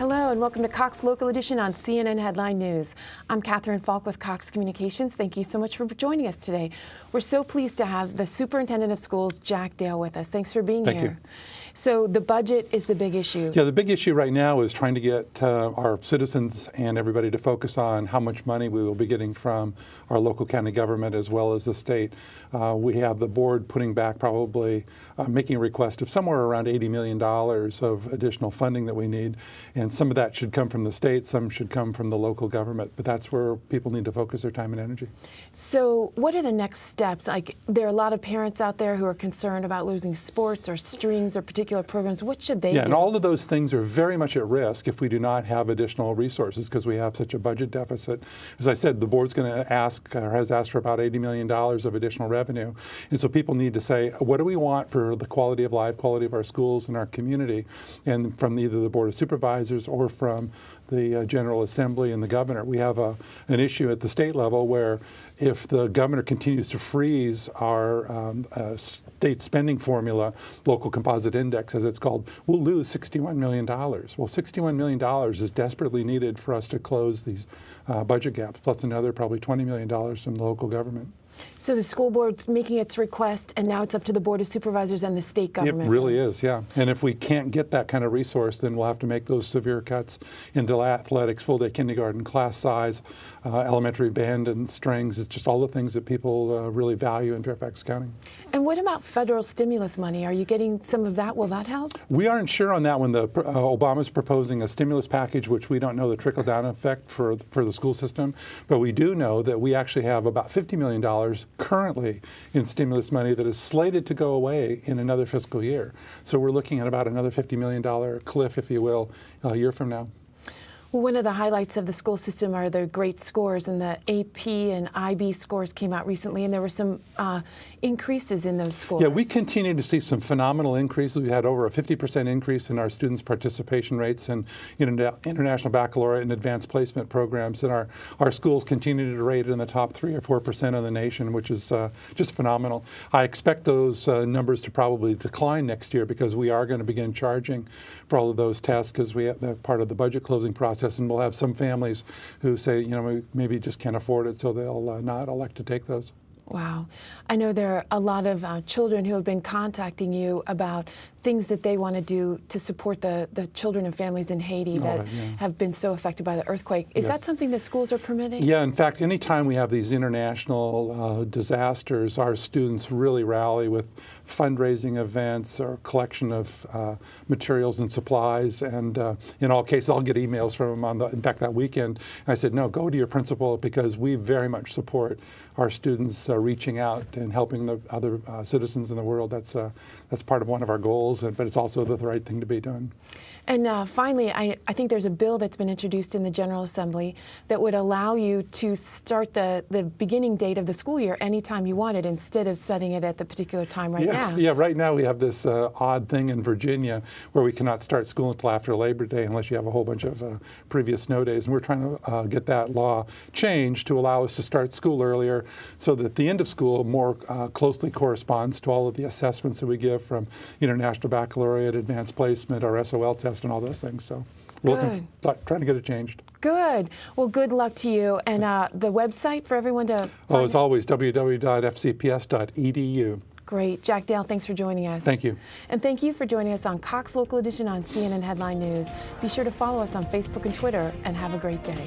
Hello and welcome to Cox Local Edition on CNN Headline News. I'm Catherine Falk with Cox Communications. Thank you so much for joining us today. We're so pleased to have the Superintendent of Schools, Jack Dale, with us. Thanks for being here. Thank you. So the budget is the big issue. Yeah, the big issue right now is trying to get our citizens and everybody to focus on how much money we will be getting from our local county government as well as the state. We have the board putting back probably making a request of somewhere around $80 million of additional funding that we need. And some of that should come from the state, some should come from the local government, but that's where people need to focus their time and energy. So what are the next steps? Like, there are a lot of parents out there who are concerned about losing sports or strings or particular programs. What should they do? Yeah, and all of those things are very much at risk if we do not have additional resources because we have such a budget deficit. As I said, the board's going to ask, or has asked for about $80 million of additional revenue. And so people need to say, what do we want for the quality of life, quality of our schools and our community? And from either the Board of Supervisors or from the General Assembly and the governor. We have an issue at the state level where if the governor continues to freeze our state spending formula, local composite index as it's called, we'll lose $61 million. Well, $61 million is desperately needed for us to close these budget gaps, plus another probably $20 million from the local government. So the school board's making its request, and now it's up to the Board of Supervisors and the state government. It really is, yeah. And if we can't get that kind of resource, then we'll have to make those severe cuts into athletics, full-day kindergarten, class size, elementary band and strings. It's just all the things that people really value in Fairfax County. And what about federal stimulus money? Are you getting some of that? Will that help? We aren't sure on that one. Obama's proposing a stimulus package, which we don't know the trickle-down effect for the school system, but we do know that we actually have about $50 million currently in stimulus money that is slated to go away in another fiscal year. So we're looking at about another $50 million cliff, if you will, a year from now. Well, one of the highlights of the school system are the great scores, and the AP and IB scores came out recently, and there were some increases in those scores. Yeah, we continue to see some phenomenal increases. We had over a 50% increase in our students' participation rates in international baccalaureate and advanced placement programs, and our schools continue to rate in the top 3 or 4% of the nation, which is just phenomenal. I expect those numbers to probably decline next year because we are going to begin charging for all of those tests because we have part of the budget closing process. And we'll have some families who say, you know, we maybe just can't afford it, so they'll not elect to take those. Wow. I know there are a lot of children who have been contacting you about things that they want to do to support the children and families in Haiti that have been so affected by the earthquake. Is that something the schools are permitting? Yeah, in fact, anytime we have these international disasters, our students really rally with fundraising events or collection of materials and supplies. And in all cases, I'll get emails from them in fact, that weekend. And I said, no, go to your principal because we very much support our students reaching out and helping the other citizens in the world. That's part of one of our goals, but it's also the right thing to be done. And finally, I think there's a bill that's been introduced in the General Assembly that would allow you to start the beginning date of the school year anytime you wanted instead of setting it at the particular time now. Yeah, right now we have this odd thing in Virginia where we cannot start school until after Labor Day unless you have a whole bunch of previous snow days. And we're trying to get that law changed to allow us to start school earlier so that the end of school more closely corresponds to all of the assessments that we give from International Baccalaureate, Advanced Placement, our SOL test, and all those things. So we're trying to get it changed. Good. Well, good luck to you. And the website for everyone to as always, www.fcps.edu. Great. Jack Dale, thanks for joining us. Thank you. And thank you for joining us on Cox Local Edition on CNN Headline News. Be sure to follow us on Facebook and Twitter, and have a great day.